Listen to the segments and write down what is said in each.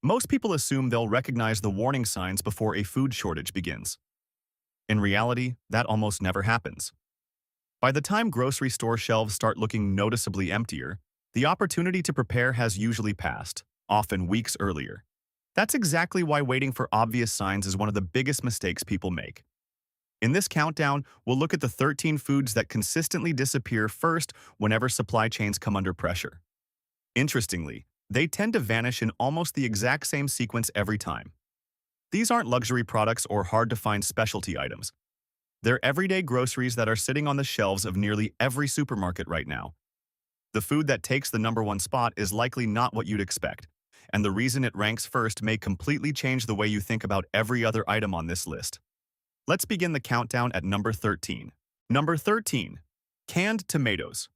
Most people assume they'll recognize the warning signs before a food shortage begins. In reality, that almost never happens. By the time grocery store shelves start looking noticeably emptier, the opportunity to prepare has usually passed, often weeks earlier. That's exactly why waiting for obvious signs is one of the biggest mistakes people make. In this countdown, we'll look at the 13 foods that consistently disappear first whenever supply chains come under pressure. Interestingly, they tend to vanish in almost the exact same sequence every time. These aren't luxury products or hard-to-find specialty items. They're everyday groceries that are sitting on the shelves of nearly every supermarket right now. The food that takes the number one spot is likely not what you'd expect, and the reason it ranks first may completely change the way you think about every other item on this list. Let's begin the countdown at number 13. Number 13. Canned tomatoes.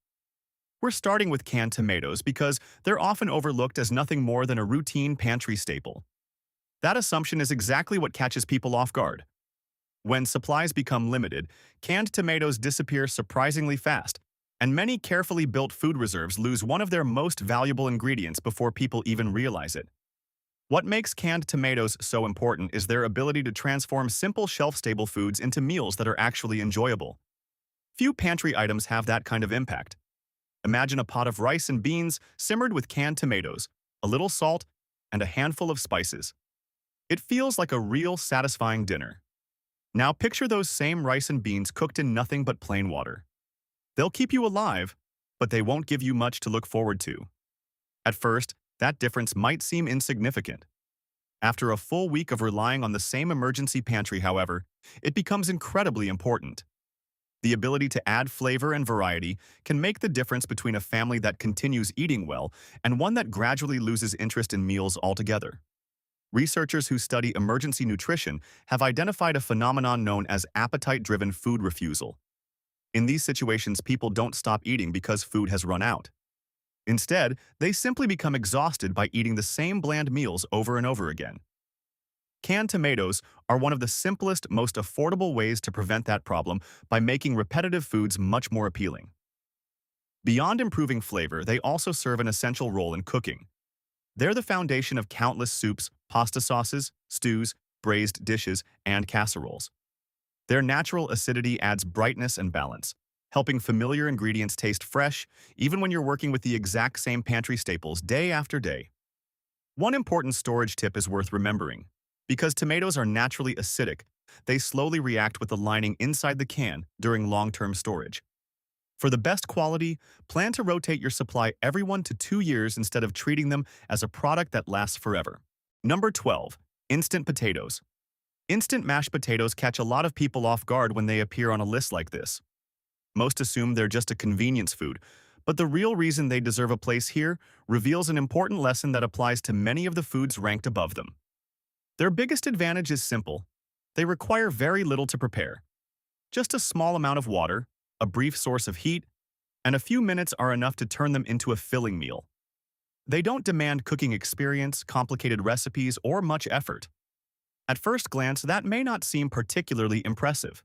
We're starting with canned tomatoes because they're often overlooked as nothing more than a routine pantry staple. That assumption is exactly what catches people off guard. When supplies become limited, canned tomatoes disappear surprisingly fast, and many carefully built food reserves lose one of their most valuable ingredients before people even realize it. What makes canned tomatoes so important is their ability to transform simple shelf-stable foods into meals that are actually enjoyable. Few pantry items have that kind of impact. Imagine a pot of rice and beans simmered with canned tomatoes, a little salt, and a handful of spices. It feels like a real satisfying dinner. Now picture those same rice and beans cooked in nothing but plain water. They'll keep you alive, but they won't give you much to look forward to. At first, that difference might seem insignificant. After a full week of relying on the same emergency pantry, however, it becomes incredibly important. The ability to add flavor and variety can make the difference between a family that continues eating well and one that gradually loses interest in meals altogether. Researchers who study emergency nutrition have identified a phenomenon known as appetite-driven food refusal. In these situations, people don't stop eating because food has run out. Instead, they simply become exhausted by eating the same bland meals over and over again. Canned tomatoes are one of the simplest, most affordable ways to prevent that problem by making repetitive foods much more appealing. Beyond improving flavor, they also serve an essential role in cooking. They're the foundation of countless soups, pasta sauces, stews, braised dishes, and casseroles. Their natural acidity adds brightness and balance, helping familiar ingredients taste fresh even when you're working with the exact same pantry staples day after day. One important storage tip is worth remembering. Because tomatoes are naturally acidic, they slowly react with the lining inside the can during long-term storage. For the best quality, plan to rotate your supply every 1 to 2 years instead of treating them as a product that lasts forever. Number 12. Instant potatoes. Instant mashed potatoes catch a lot of people off guard when they appear on a list like this. Most assume they're just a convenience food, but the real reason they deserve a place here reveals an important lesson that applies to many of the foods ranked above them. Their biggest advantage is simple. They require very little to prepare. Just a small amount of water, a brief source of heat, and a few minutes are enough to turn them into a filling meal. They don't demand cooking experience, complicated recipes, or much effort. At first glance, that may not seem particularly impressive.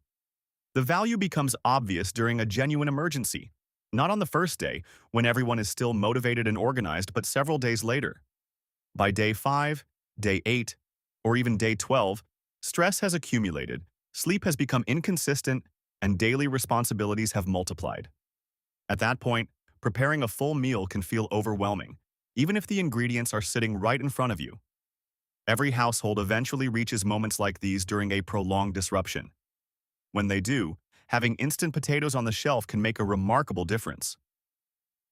The value becomes obvious during a genuine emergency, not on the first day, when everyone is still motivated and organized, but several days later. By day 5, day 8, or even day 12, stress has accumulated, sleep has become inconsistent, and daily responsibilities have multiplied. At that point, preparing a full meal can feel overwhelming, even if the ingredients are sitting right in front of you. Every household eventually reaches moments like these during a prolonged disruption. When they do, having instant potatoes on the shelf can make a remarkable difference.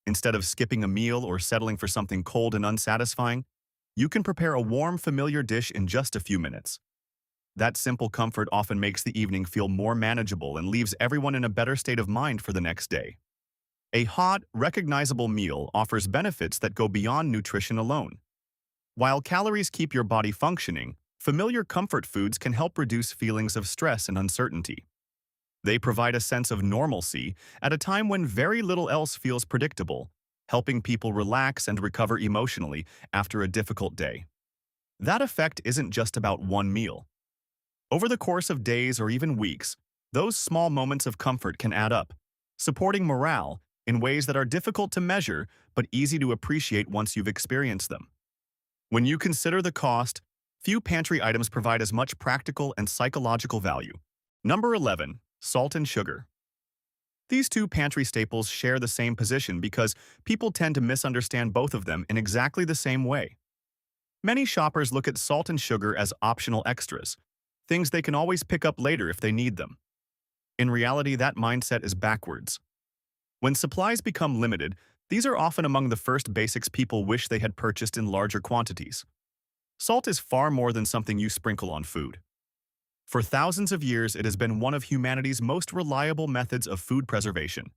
Instead of skipping a meal or settling for something cold and unsatisfying, you can prepare a warm, familiar dish in just a few minutes. That simple comfort often makes the evening feel more manageable and leaves everyone in a better state of mind for the next day. A hot, recognizable meal offers benefits that go beyond nutrition alone. While calories keep your body functioning, familiar comfort foods can help reduce feelings of stress and uncertainty. They provide a sense of normalcy at a time when very little else feels predictable, helping people relax and recover emotionally after a difficult day. That effect isn't just about one meal. Over the course of days or even weeks, those small moments of comfort can add up, supporting morale in ways that are difficult to measure but easy to appreciate once you've experienced them. When you consider the cost, few pantry items provide as much practical and psychological value. Number 11. Salt and sugar. These two pantry staples share the same position because people tend to misunderstand both of them in exactly the same way. Many shoppers look at salt and sugar as optional extras, things they can always pick up later if they need them. In reality, that mindset is backwards. When supplies become limited, these are often among the first basics people wish they had purchased in larger quantities. Salt is far more than something you sprinkle on food. For thousands of years, it has been one of humanity's most reliable methods of food preservation.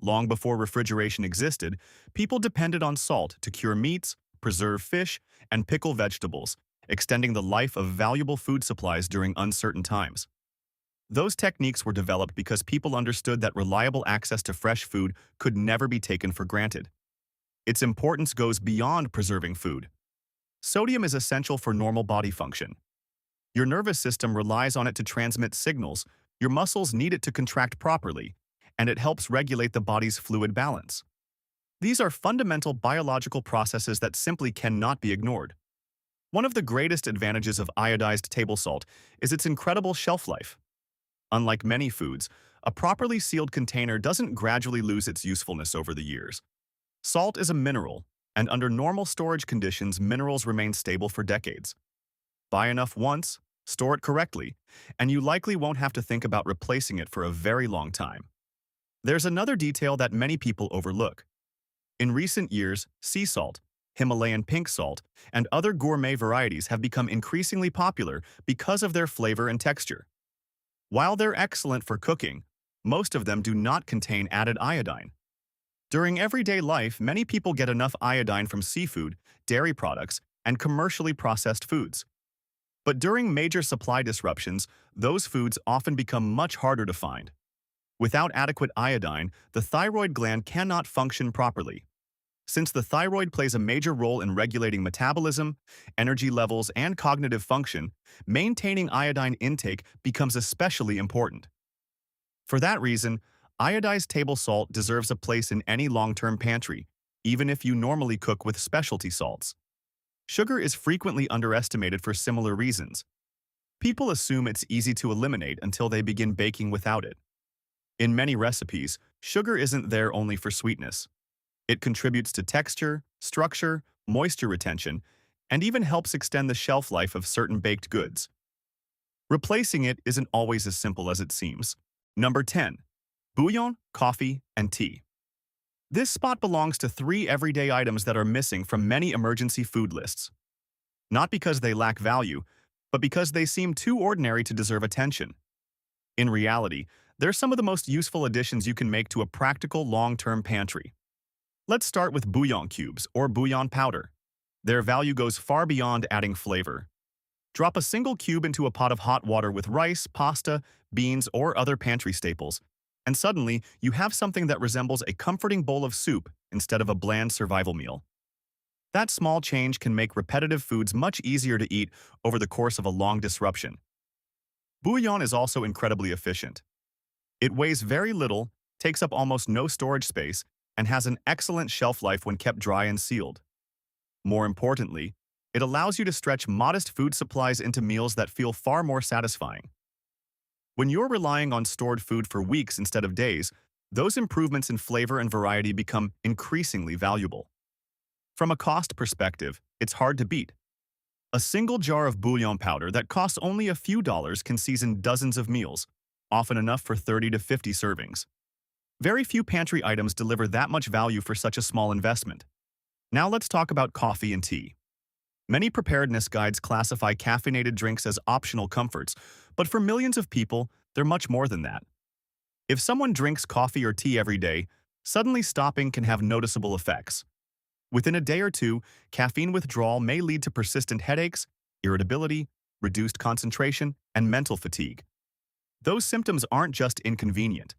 Long before refrigeration existed, people depended on salt to cure meats, preserve fish, and pickle vegetables, extending the life of valuable food supplies during uncertain times. Those techniques were developed because people understood that reliable access to fresh food could never be taken for granted. Its importance goes beyond preserving food. Sodium is essential for normal body function. Your nervous system relies on it to transmit signals, your muscles need it to contract properly, and it helps regulate the body's fluid balance. These are fundamental biological processes that simply cannot be ignored. One of the greatest advantages of iodized table salt is its incredible shelf life. Unlike many foods, a properly sealed container doesn't gradually lose its usefulness over the years. Salt is a mineral, and under normal storage conditions, minerals remain stable for decades. Buy enough once, store it correctly, and you likely won't have to think about replacing it for a very long time. There's another detail that many people overlook. In recent years, sea salt, Himalayan pink salt, and other gourmet varieties have become increasingly popular because of their flavor and texture. While they're excellent for cooking, most of them do not contain added iodine. During everyday life, many people get enough iodine from seafood, dairy products, and commercially processed foods. But during major supply disruptions, those foods often become much harder to find. Without adequate iodine, the thyroid gland cannot function properly. Since the thyroid plays a major role in regulating metabolism, energy levels, and cognitive function, maintaining iodine intake becomes especially important. For that reason, iodized table salt deserves a place in any long-term pantry, even if you normally cook with specialty salts. Sugar is frequently underestimated for similar reasons. People assume it's easy to eliminate until they begin baking without it. In many recipes, sugar isn't there only for sweetness. It contributes to texture, structure, moisture retention, and even helps extend the shelf life of certain baked goods. Replacing it isn't always as simple as it seems. Number 10. Bouillon, coffee, and tea. This spot belongs to 3 everyday items that are missing from many emergency food lists. Not because they lack value, but because they seem too ordinary to deserve attention. In reality, they're some of the most useful additions you can make to a practical long-term pantry. Let's start with bouillon cubes, or bouillon powder. Their value goes far beyond adding flavor. Drop a single cube into a pot of hot water with rice, pasta, beans, or other pantry staples, and suddenly you have something that resembles a comforting bowl of soup instead of a bland survival meal. That small change can make repetitive foods much easier to eat over the course of a long disruption. Bouillon is also incredibly efficient. It weighs very little, takes up almost no storage space, and has an excellent shelf life when kept dry and sealed. More importantly, it allows you to stretch modest food supplies into meals that feel far more satisfying. When you're relying on stored food for weeks instead of days, those improvements in flavor and variety become increasingly valuable. From a cost perspective, it's hard to beat. A single jar of bouillon powder that costs only a few dollars can season dozens of meals, often enough for 30 to 50 servings. Very few pantry items deliver that much value for such a small investment. Now let's talk about coffee and tea. Many preparedness guides classify caffeinated drinks as optional comforts, but for millions of people, they're much more than that. If someone drinks coffee or tea every day, suddenly stopping can have noticeable effects. Within a day or two, caffeine withdrawal may lead to persistent headaches, irritability, reduced concentration, and mental fatigue. Those symptoms aren't just inconvenient.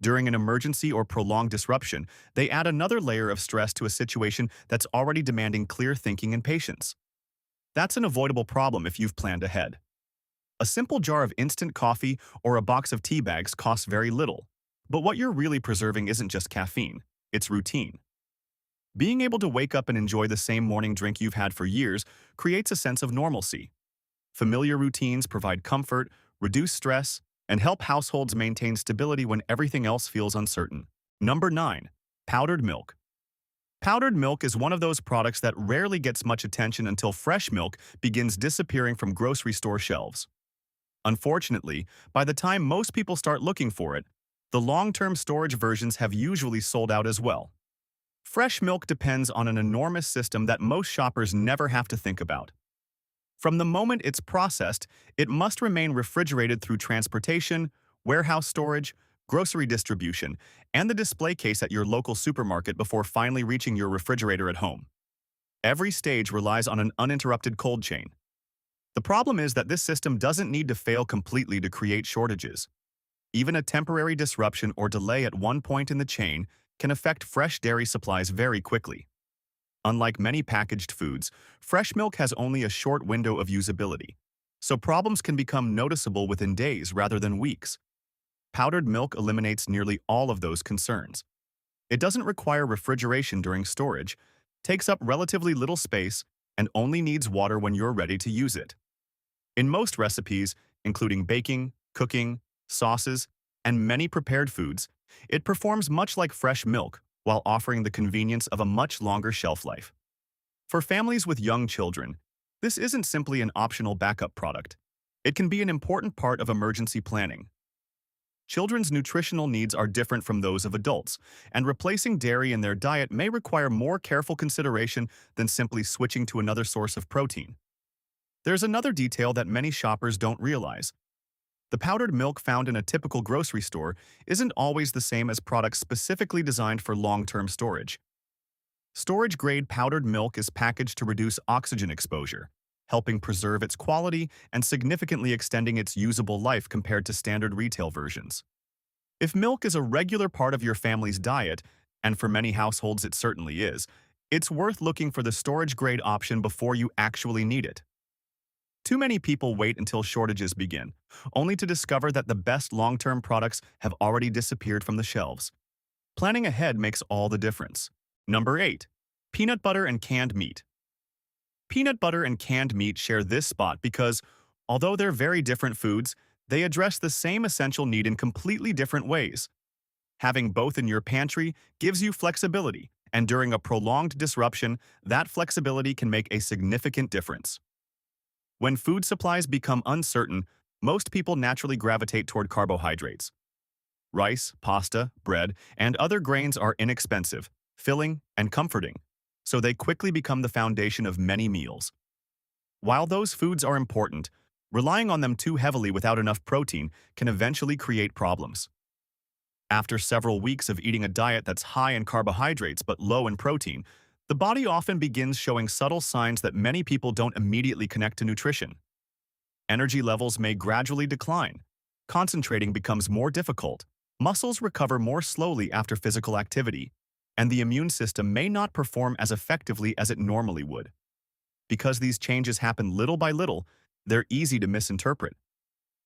During an emergency or prolonged disruption, they add another layer of stress to a situation that's already demanding clear thinking and patience. That's an avoidable problem if you've planned ahead. A simple jar of instant coffee or a box of tea bags costs very little, but what you're really preserving isn't just caffeine, it's routine. Being able to wake up and enjoy the same morning drink you've had for years creates a sense of normalcy. Familiar routines provide comfort, reduce stress, and help households maintain stability when everything else feels uncertain. Number 9. Powdered milk. Powdered milk is one of those products that rarely gets much attention until fresh milk begins disappearing from grocery store shelves. Unfortunately, by the time most people start looking for it, the long-term storage versions have usually sold out as well. Fresh milk depends on an enormous system that most shoppers never have to think about. From the moment it's processed, it must remain refrigerated through transportation, warehouse storage, grocery distribution, and the display case at your local supermarket before finally reaching your refrigerator at home. Every stage relies on an uninterrupted cold chain. The problem is that this system doesn't need to fail completely to create shortages. Even a temporary disruption or delay at one point in the chain can affect fresh dairy supplies very quickly. Unlike many packaged foods, fresh milk has only a short window of usability, so problems can become noticeable within days rather than weeks. Powdered milk eliminates nearly all of those concerns. It doesn't require refrigeration during storage, takes up relatively little space, and only needs water when you're ready to use it. In most recipes, including baking, cooking, sauces, and many prepared foods, it performs much like fresh milk while offering the convenience of a much longer shelf life. For families with young children, this isn't simply an optional backup product. It can be an important part of emergency planning. Children's nutritional needs are different from those of adults, and replacing dairy in their diet may require more careful consideration than simply switching to another source of protein. There's another detail that many shoppers don't realize. The powdered milk found in a typical grocery store isn't always the same as products specifically designed for long-term storage. Storage-grade powdered milk is packaged to reduce oxygen exposure, helping preserve its quality and significantly extending its usable life compared to standard retail versions. If milk is a regular part of your family's diet, and for many households it certainly is, it's worth looking for the storage-grade option before you actually need it. Too many people wait until shortages begin, only to discover that the best long-term products have already disappeared from the shelves. Planning ahead makes all the difference. Number 8. Peanut butter and canned meat. Peanut butter and canned meat share this spot because, although they're very different foods, they address the same essential need in completely different ways. Having both in your pantry gives you flexibility, and during a prolonged disruption, that flexibility can make a significant difference. When food supplies become uncertain, most people naturally gravitate toward carbohydrates. Rice, pasta, bread, and other grains are inexpensive, filling, and comforting, so they quickly become the foundation of many meals. While those foods are important, relying on them too heavily without enough protein can eventually create problems. After several weeks of eating a diet that's high in carbohydrates but low in protein, the body often begins showing subtle signs that many people don't immediately connect to nutrition. Energy levels may gradually decline, concentrating becomes more difficult, muscles recover more slowly after physical activity, and the immune system may not perform as effectively as it normally would. Because these changes happen little by little, they're easy to misinterpret.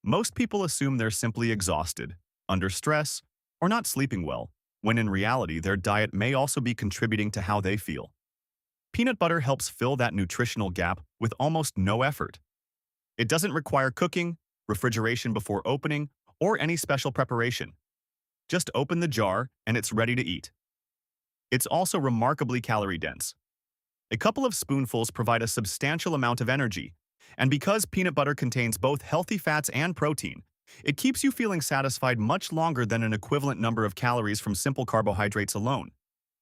Most people assume they're simply exhausted, under stress, or not sleeping well, when in reality their diet may also be contributing to how they feel. Peanut butter helps fill that nutritional gap with almost no effort. It doesn't require cooking, refrigeration before opening, or any special preparation. Just open the jar and it's ready to eat. It's also remarkably calorie-dense. A couple of spoonfuls provide a substantial amount of energy, and because peanut butter contains both healthy fats and protein, it keeps you feeling satisfied much longer than an equivalent number of calories from simple carbohydrates alone.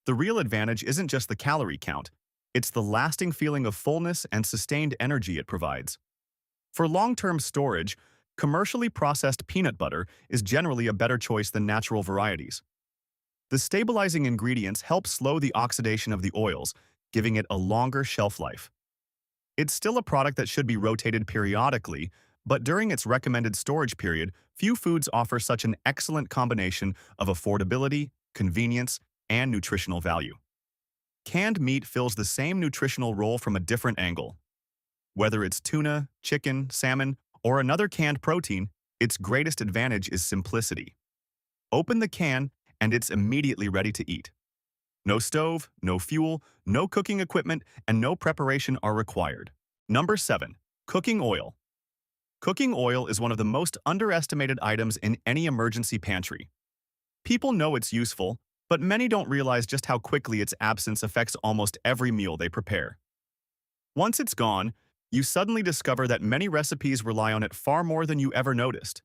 The real advantage isn't just the calorie count, it's the lasting feeling of fullness and sustained energy it provides. For long-term storage, commercially processed peanut butter is generally a better choice than natural varieties. The stabilizing ingredients help slow the oxidation of the oils, giving it a longer shelf life. It's still a product that should be rotated periodically, but during its recommended storage period, few foods offer such an excellent combination of affordability, convenience, and nutritional value. Canned meat fills the same nutritional role from a different angle. Whether it's tuna, chicken, salmon, or another canned protein, its greatest advantage is simplicity. Open the can, and it's immediately ready to eat. No stove, no fuel, no cooking equipment, and no preparation are required. Number 7. Cooking oil. Cooking oil is one of the most underestimated items in any emergency pantry. People know it's useful, but many don't realize just how quickly its absence affects almost every meal they prepare. Once it's gone, you suddenly discover that many recipes rely on it far more than you ever noticed.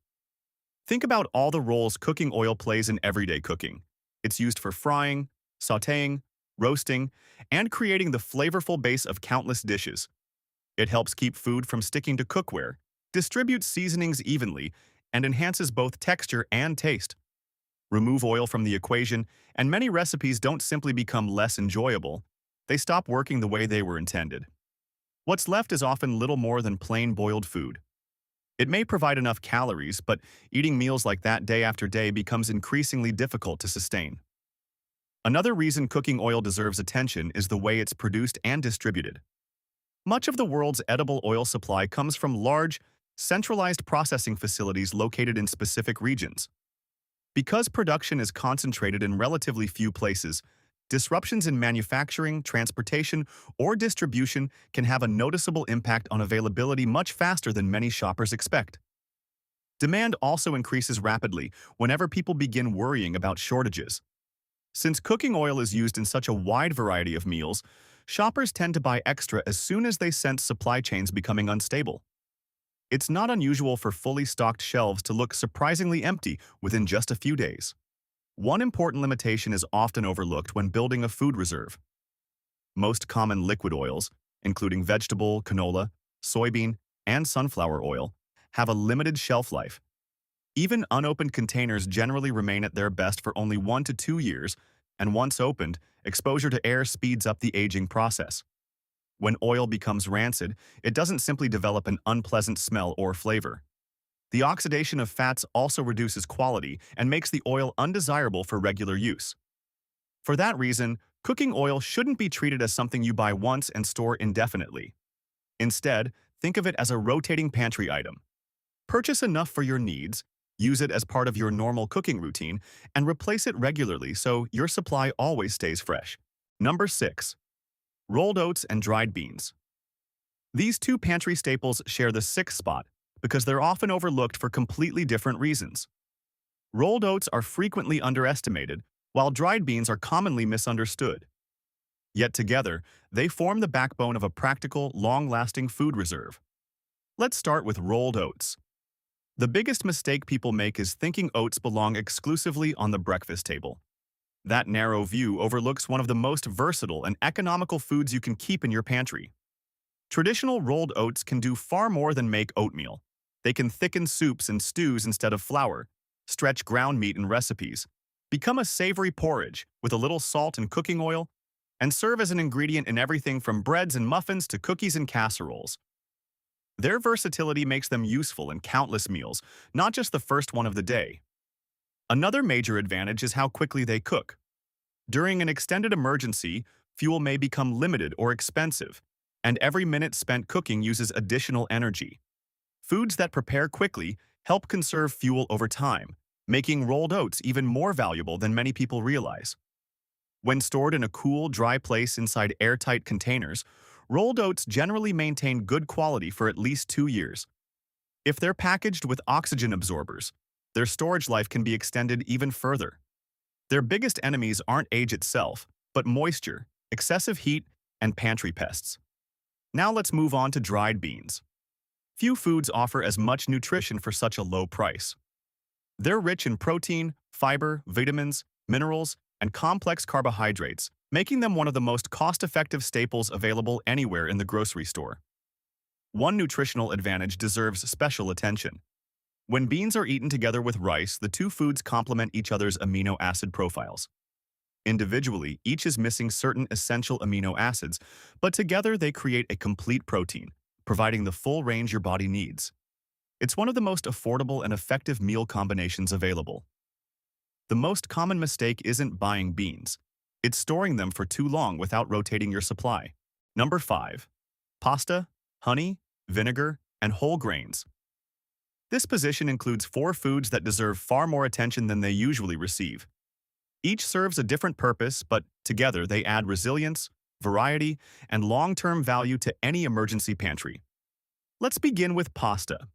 Think about all the roles cooking oil plays in everyday cooking. It's used for frying, sautéing, roasting, and creating the flavorful base of countless dishes. It helps keep food from sticking to cookware, distributes seasonings evenly, and enhances both texture and taste. Remove oil from the equation, and many recipes don't simply become less enjoyable. They stop working the way they were intended. What's left is often little more than plain boiled food. It may provide enough calories, but eating meals like that day after day becomes increasingly difficult to sustain. Another reason cooking oil deserves attention is the way it's produced and distributed. Much of the world's edible oil supply comes from large, centralized processing facilities located in specific regions. Because production is concentrated in relatively few places, disruptions in manufacturing, transportation, or distribution can have a noticeable impact on availability much faster than many shoppers expect. Demand also increases rapidly whenever people begin worrying about shortages. Since cooking oil is used in such a wide variety of meals, shoppers tend to buy extra as soon as they sense supply chains becoming unstable. It's not unusual for fully stocked shelves to look surprisingly empty within just a few days. One important limitation is often overlooked when building a food reserve. Most common liquid oils, including vegetable, canola, soybean, and sunflower oil, have a limited shelf life. Even unopened containers generally remain at their best for only 1 to 2 years, and once opened, exposure to air speeds up the aging process. When oil becomes rancid, it doesn't simply develop an unpleasant smell or flavor. The oxidation of fats also reduces quality and makes the oil undesirable for regular use. For that reason, cooking oil shouldn't be treated as something you buy once and store indefinitely. Instead, think of it as a rotating pantry item. Purchase enough for your needs, use it as part of your normal cooking routine, and replace it regularly so your supply always stays fresh. Number 6. Rolled oats and dried beans. These two pantry staples share the sixth spot because they're often overlooked for completely different reasons. Rolled oats are frequently underestimated, while dried beans are commonly misunderstood. Yet together, they form the backbone of a practical, long-lasting food reserve. Let's start with rolled oats. The biggest mistake people make is thinking oats belong exclusively on the breakfast table. That narrow view overlooks one of the most versatile and economical foods you can keep in your pantry. Traditional rolled oats can do far more than make oatmeal. They can thicken soups and stews instead of flour, stretch ground meat in recipes, become a savory porridge with a little salt and cooking oil, and serve as an ingredient in everything from breads and muffins to cookies and casseroles. Their versatility makes them useful in countless meals, not just the first one of the day. Another major advantage is how quickly they cook. During an extended emergency, fuel may become limited or expensive, and every minute spent cooking uses additional energy. Foods that prepare quickly help conserve fuel over time, making rolled oats even more valuable than many people realize. When stored in a cool, dry place inside airtight containers, rolled oats generally maintain good quality for at least 2 years. If they're packaged with oxygen absorbers, their storage life can be extended even further. Their biggest enemies aren't age itself, but moisture, excessive heat, and pantry pests. Now let's move on to dried beans. Few foods offer as much nutrition for such a low price. They're rich in protein, fiber, vitamins, minerals, and complex carbohydrates, making them one of the most cost-effective staples available anywhere in the grocery store. One nutritional advantage deserves special attention. When beans are eaten together with rice, the two foods complement each other's amino acid profiles. Individually, each is missing certain essential amino acids, but together they create a complete protein, providing the full range your body needs. It's one of the most affordable and effective meal combinations available. The most common mistake isn't buying beans. It's storing them for too long without rotating your supply. Number 5. Pasta, honey, vinegar, and whole grains. This position includes 4 foods that deserve far more attention than they usually receive. Each serves a different purpose, but Together, they add resilience, variety, and long-term value to any emergency pantry. Let's begin with pasta.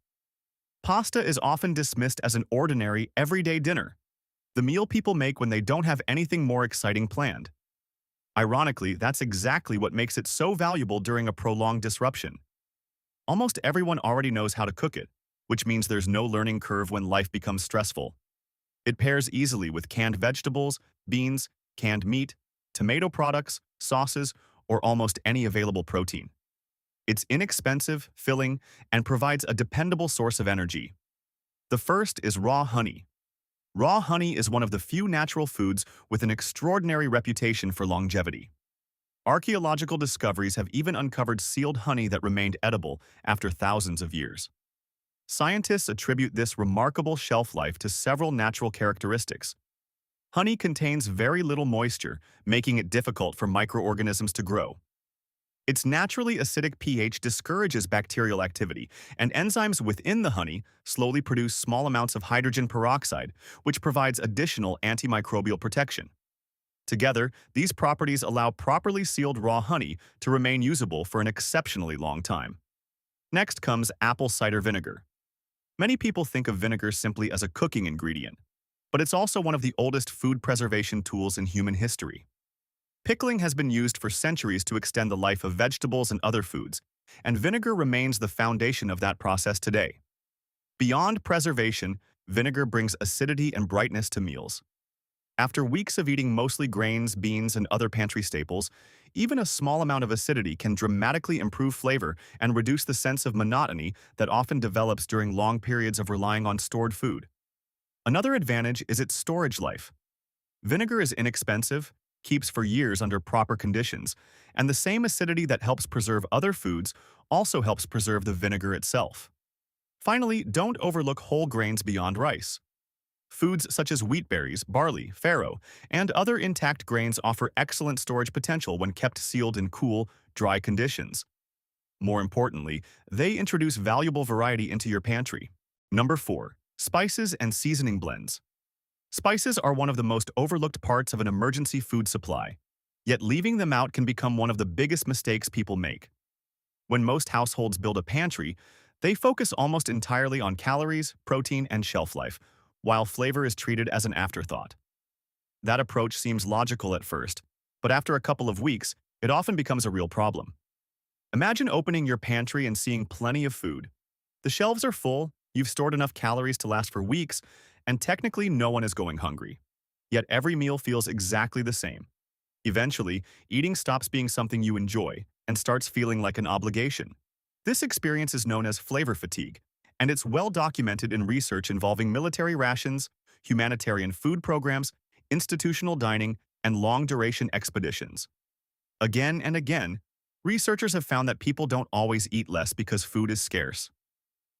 Pasta is often dismissed as an ordinary, everyday dinner, the meal people make when they don't have anything more exciting planned. Ironically, that's exactly what makes it so valuable during a prolonged disruption. Almost everyone already knows how to cook it, which means there's no learning curve when life becomes stressful. It pairs easily with canned vegetables, beans, canned meat, tomato products, sauces, or almost any available protein. It's inexpensive, filling, and provides a dependable source of energy. The first is raw honey. Raw honey is one of the few natural foods with an extraordinary reputation for longevity. Archaeological discoveries have even uncovered sealed honey that remained edible after thousands of years. Scientists attribute this remarkable shelf life to several natural characteristics. Honey contains very little moisture, making it difficult for microorganisms to grow. Its naturally acidic pH discourages bacterial activity, and enzymes within the honey slowly produce small amounts of hydrogen peroxide, which provides additional antimicrobial protection. Together, these properties allow properly sealed raw honey to remain usable for an exceptionally long time. Next comes apple cider vinegar. Many people think of vinegar simply as a cooking ingredient, but it's also one of the oldest food preservation tools in human history. Pickling has been used for centuries to extend the life of vegetables and other foods, and vinegar remains the foundation of that process today. Beyond preservation, vinegar brings acidity and brightness to meals. After weeks of eating mostly grains, beans, and other pantry staples, even a small amount of acidity can dramatically improve flavor and reduce the sense of monotony that often develops during long periods of relying on stored food. Another advantage is its storage life. Vinegar is inexpensive, keeps for years under proper conditions, and the same acidity that helps preserve other foods also helps preserve the vinegar itself. Finally, don't overlook whole grains beyond rice. Foods such as wheat berries, barley, farro, and other intact grains offer excellent storage potential when kept sealed in cool, dry conditions. More importantly, they introduce valuable variety into your pantry. Number 4. Spices and seasoning blends. Spices are one of the most overlooked parts of an emergency food supply, yet leaving them out can become one of the biggest mistakes people make. When most households build a pantry, they focus almost entirely on calories, protein, and shelf life, while flavor is treated as an afterthought. That approach seems logical at first, but after a couple of weeks, it often becomes a real problem. Imagine opening your pantry and seeing plenty of food. The shelves are full, you've stored enough calories to last for weeks, and technically no one is going hungry. Yet every meal feels exactly the same. Eventually, eating stops being something you enjoy and starts feeling like an obligation. This experience is known as flavor fatigue, and it's well documented in research involving military rations, humanitarian food programs, institutional dining, and long-duration expeditions. Again and again, researchers have found that people don't always eat less because food is scarce.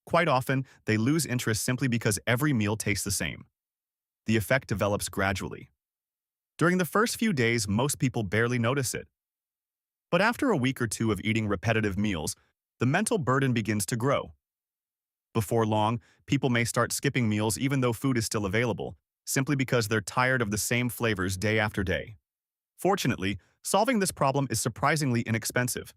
Quite often, they lose interest simply because every meal tastes the same. The effect develops gradually. During the first few days, most people barely notice it. But after a week or two of eating repetitive meals, the mental burden begins to grow. Before long, people may start skipping meals even though food is still available, simply because they're tired of the same flavors day after day. Fortunately, solving this problem is surprisingly inexpensive.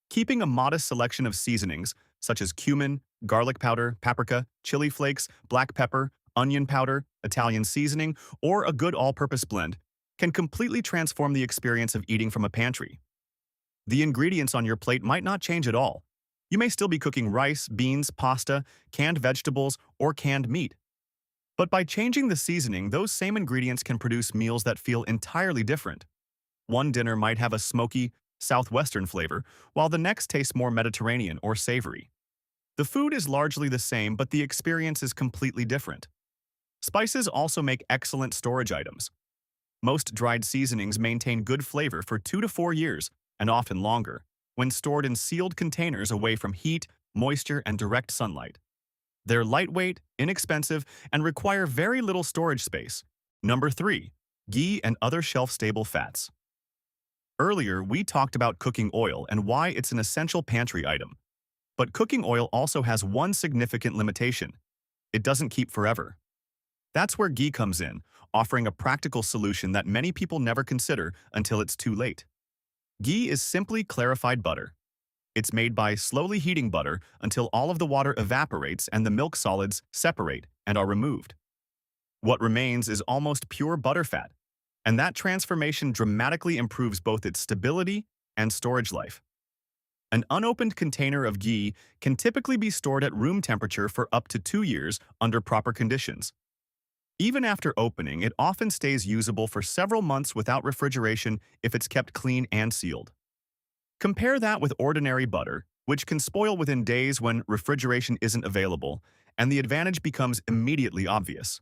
Keeping a modest selection of seasonings, such as cumin, garlic powder, paprika, chili flakes, black pepper, onion powder, Italian seasoning, or a good all-purpose blend, can completely transform the experience of eating from a pantry. The ingredients on your plate might not change at all. You may still be cooking rice, beans, pasta, canned vegetables, or canned meat. But by changing the seasoning, those same ingredients can produce meals that feel entirely different. One dinner might have a smoky, southwestern flavor, while the next tastes more Mediterranean or savory. The food is largely the same, but the experience is completely different. Spices also make excellent storage items. Most dried seasonings maintain good flavor for 2 to 4 years, and often longer, when stored in sealed containers away from heat, moisture, and direct sunlight. They're lightweight, inexpensive, and require very little storage space. Number 3. Ghee and other shelf-stable fats. Earlier, we talked about cooking oil and why it's an essential pantry item. But cooking oil also has one significant limitation. It doesn't keep forever. That's where ghee comes in, offering a practical solution that many people never consider until it's too late. Ghee is simply clarified butter. It's made by slowly heating butter until all of the water evaporates and the milk solids separate and are removed. What remains is almost pure butterfat, and that transformation dramatically improves both its stability and storage life. An unopened container of ghee can typically be stored at room temperature for up to 2 years under proper conditions. Even after opening, it often stays usable for several months without refrigeration if it's kept clean and sealed. Compare that with ordinary butter, which can spoil within days when refrigeration isn't available, and the advantage becomes immediately obvious.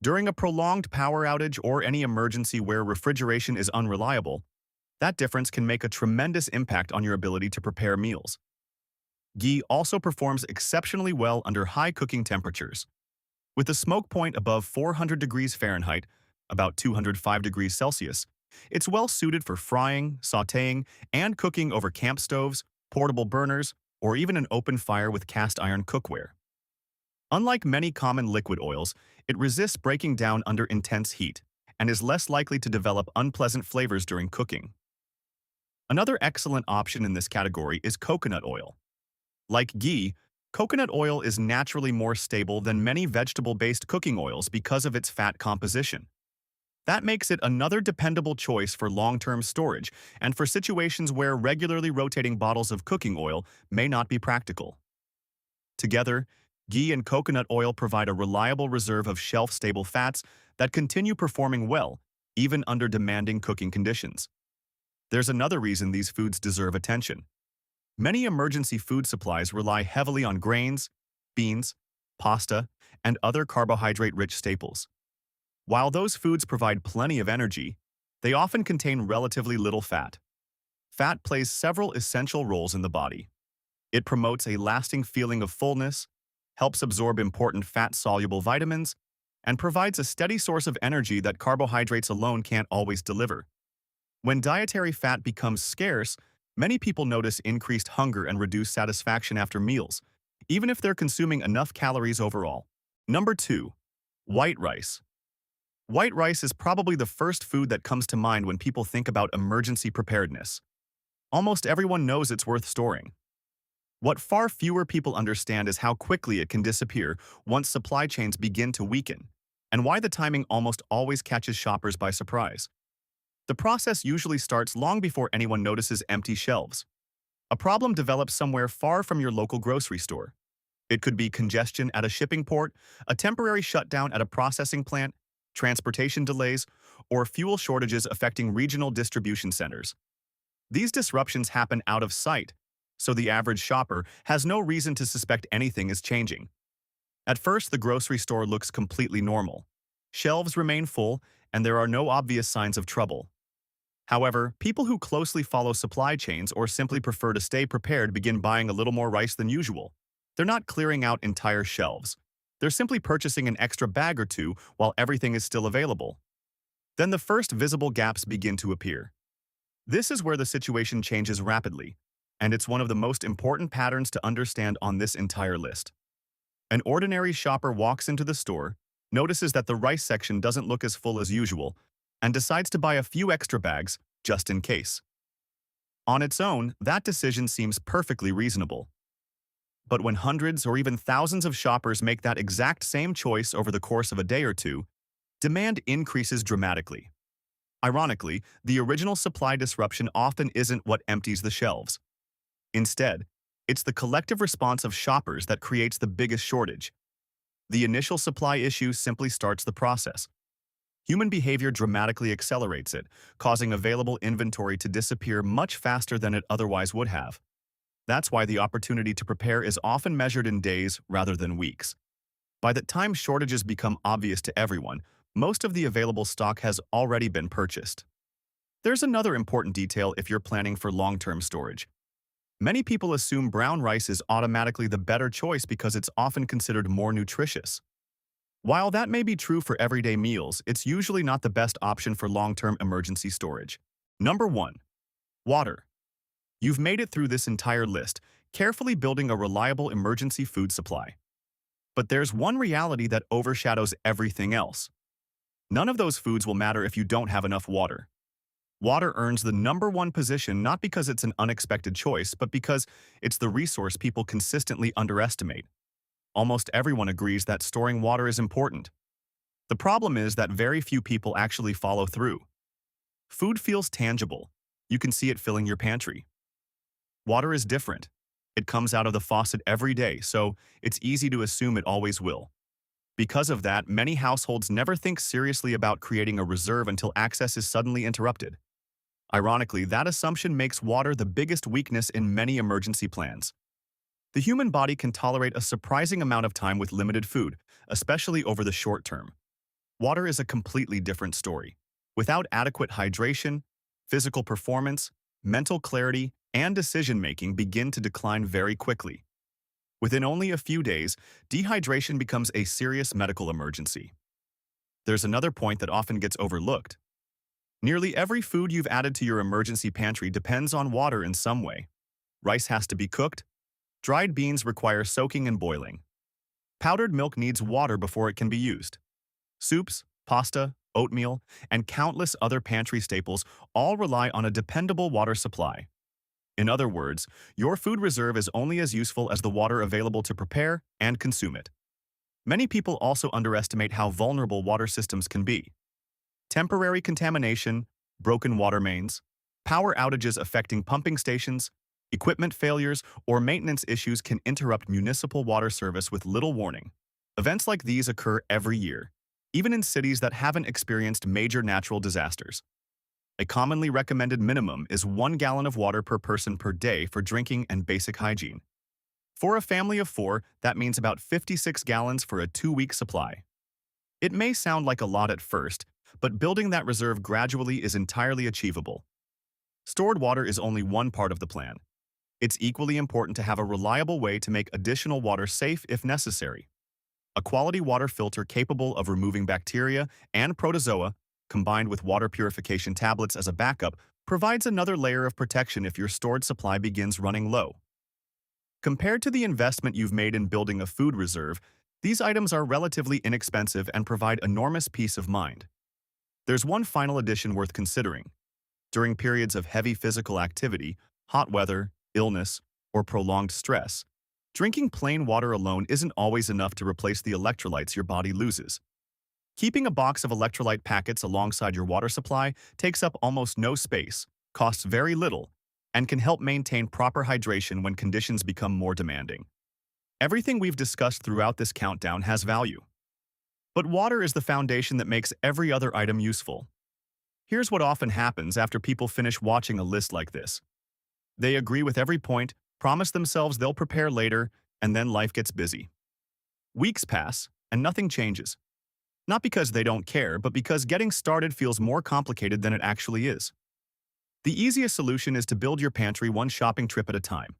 During a prolonged power outage or any emergency where refrigeration is unreliable, that difference can make a tremendous impact on your ability to prepare meals. Ghee also performs exceptionally well under high cooking temperatures. With a smoke point above 400 degrees Fahrenheit, about 205 degrees Celsius, it's well suited for frying, sautéing, and cooking over camp stoves, portable burners, or even an open fire with cast iron cookware. Unlike many common liquid oils, it resists breaking down under intense heat and is less likely to develop unpleasant flavors during cooking. Another excellent option in this category is coconut oil. Like ghee, coconut oil is naturally more stable than many vegetable-based cooking oils because of its fat composition. That makes it another dependable choice for long-term storage and for situations where regularly rotating bottles of cooking oil may not be practical. Together, ghee and coconut oil provide a reliable reserve of shelf-stable fats that continue performing well, even under demanding cooking conditions. There's another reason these foods deserve attention. Many emergency food supplies rely heavily on grains, beans, pasta, and other carbohydrate-rich staples. While those foods provide plenty of energy, they often contain relatively little fat. Fat plays several essential roles in the body. It promotes a lasting feeling of fullness, helps absorb important fat-soluble vitamins, and provides a steady source of energy that carbohydrates alone can't always deliver. When dietary fat becomes scarce, many people notice increased hunger and reduced satisfaction after meals, even if they're consuming enough calories overall. Number 2. White rice. White rice is probably the first food that comes to mind when people think about emergency preparedness. Almost everyone knows it's worth storing. What far fewer people understand is how quickly it can disappear once supply chains begin to weaken, and why the timing almost always catches shoppers by surprise. The process usually starts long before anyone notices empty shelves. A problem develops somewhere far from your local grocery store. It could be congestion at a shipping port, a temporary shutdown at a processing plant, transportation delays, or fuel shortages affecting regional distribution centers. These disruptions happen out of sight, so the average shopper has no reason to suspect anything is changing. At first, the grocery store looks completely normal. Shelves remain full, and there are no obvious signs of trouble. However, people who closely follow supply chains or simply prefer to stay prepared begin buying a little more rice than usual. They're not clearing out entire shelves. They're simply purchasing an extra bag or two while everything is still available. Then the first visible gaps begin to appear. This is where the situation changes rapidly, and it's one of the most important patterns to understand on this entire list. An ordinary shopper walks into the store, notices that the rice section doesn't look as full as usual, and decides to buy a few extra bags just in case. On its own, that decision seems perfectly reasonable. But when hundreds or even thousands of shoppers make that exact same choice over the course of a day or two, demand increases dramatically. Ironically, the original supply disruption often isn't what empties the shelves. Instead, it's the collective response of shoppers that creates the biggest shortage. The initial supply issue simply starts the process. Human behavior dramatically accelerates it, causing available inventory to disappear much faster than it otherwise would have. That's why the opportunity to prepare is often measured in days rather than weeks. By the time shortages become obvious to everyone, most of the available stock has already been purchased. There's another important detail if you're planning for long-term storage. Many people assume brown rice is automatically the better choice because it's often considered more nutritious. While that may be true for everyday meals, it's usually not the best option for long-term emergency storage. Number 1. Water. You've made it through this entire list, carefully building a reliable emergency food supply. But there's one reality that overshadows everything else. None of those foods will matter if you don't have enough water. Water earns the #1 position not because it's an unexpected choice, but because it's the resource people consistently underestimate. Almost everyone agrees that storing water is important. The problem is that very few people actually follow through. Food feels tangible. You can see it filling your pantry. Water is different. It comes out of the faucet every day, so it's easy to assume it always will. Because of that, many households never think seriously about creating a reserve until access is suddenly interrupted. Ironically, that assumption makes water the biggest weakness in many emergency plans. The human body can tolerate a surprising amount of time with limited food, especially over the short term. Water is a completely different story. Without adequate hydration, physical performance, mental clarity, and decision-making begin to decline very quickly. Within only a few days, dehydration becomes a serious medical emergency. There's another point that often gets overlooked. Nearly every food you've added to your emergency pantry depends on water in some way. Rice has to be cooked. Dried beans require soaking and boiling. Powdered milk needs water before it can be used. Soups, pasta, oatmeal, and countless other pantry staples all rely on a dependable water supply. In other words, your food reserve is only as useful as the water available to prepare and consume it. Many people also underestimate how vulnerable water systems can be. Temporary contamination, broken water mains, power outages affecting pumping stations, equipment failures, or maintenance issues can interrupt municipal water service with little warning. Events like these occur every year, even in cities that haven't experienced major natural disasters. A commonly recommended minimum is 1 gallon of water per person per day for drinking and basic hygiene. For a family of 4, that means about 56 gallons for a 2-week supply. It may sound like a lot at first, but building that reserve gradually is entirely achievable. Stored water is only one part of the plan. It's equally important to have a reliable way to make additional water safe if necessary. A quality water filter capable of removing bacteria and protozoa, combined with water purification tablets as a backup, provides another layer of protection if your stored supply begins running low. Compared to the investment you've made in building a food reserve, these items are relatively inexpensive and provide enormous peace of mind. There's one final addition worth considering. During periods of heavy physical activity, hot weather, illness, or prolonged stress, drinking plain water alone isn't always enough to replace the electrolytes your body loses. Keeping a box of electrolyte packets alongside your water supply takes up almost no space, costs very little, and can help maintain proper hydration when conditions become more demanding. Everything we've discussed throughout this countdown has value. But water is the foundation that makes every other item useful. Here's what often happens after people finish watching a list like this. They agree with every point, promise themselves they'll prepare later, and then life gets busy. Weeks pass, and nothing changes. Not because they don't care, but because getting started feels more complicated than it actually is. The easiest solution is to build your pantry one shopping trip at a time.